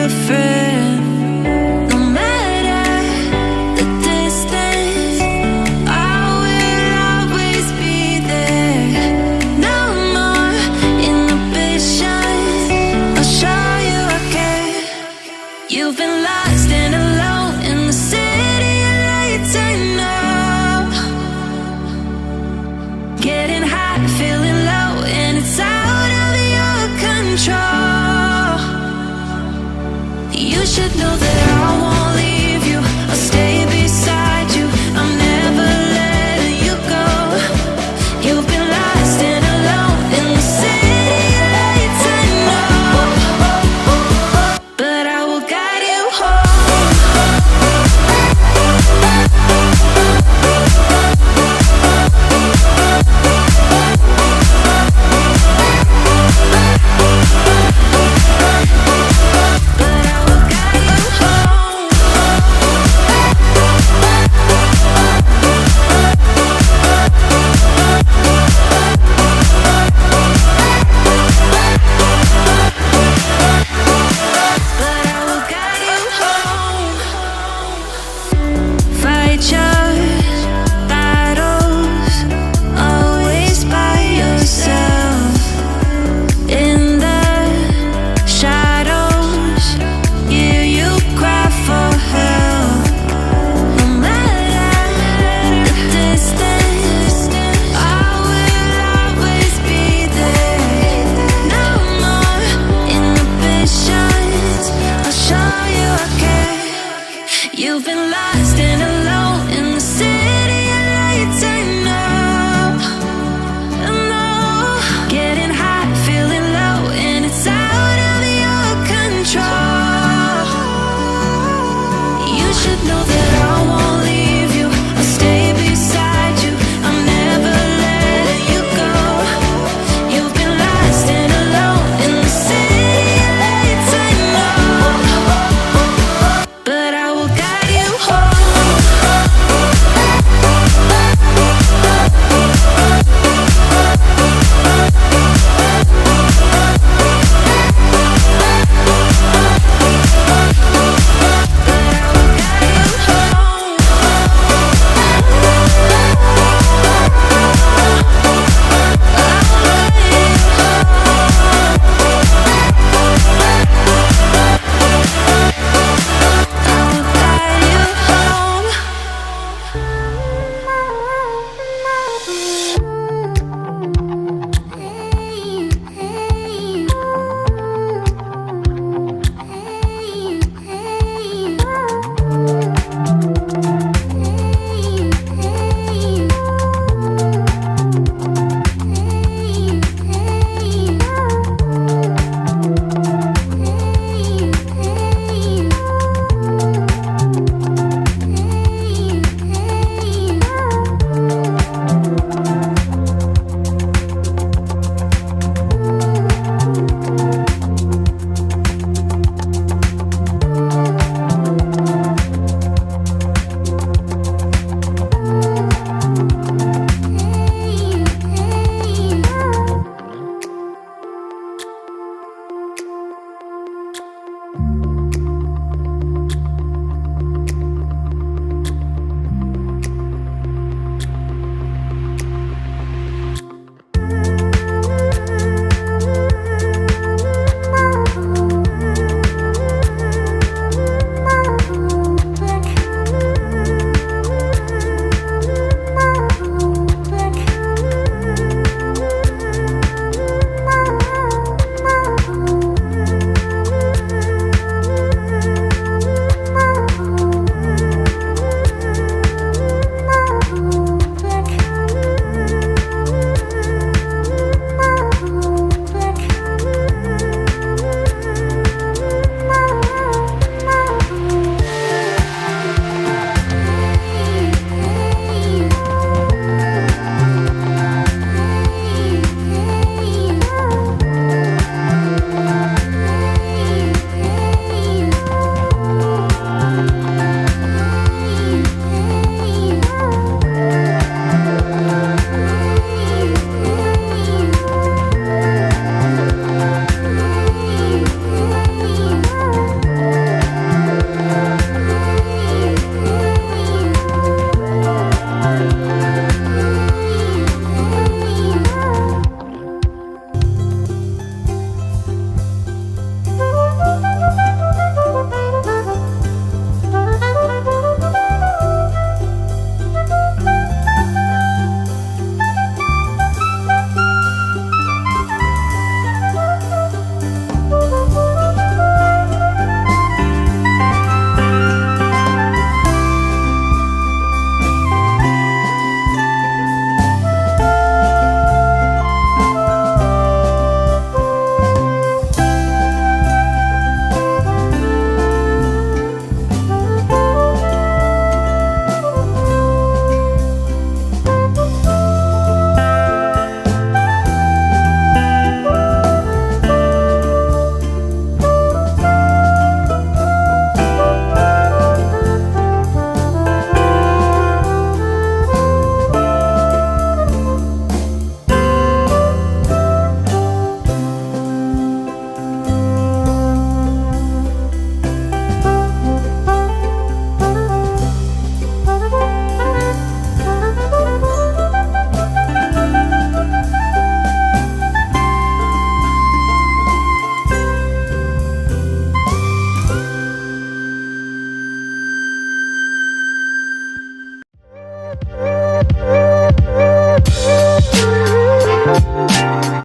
a friend. No matter the distance, I will always be there. No more inhibitions, I'll show you I care. You've been lost and alone in the city of lights, I know. Getting high, feeling low, and it's out of your control. You should know that I won't leave you. I'll stay beside you. I'm never letting you go. You've been lost and alone in the city of lights, I know. But I will guide you home. You've been lying.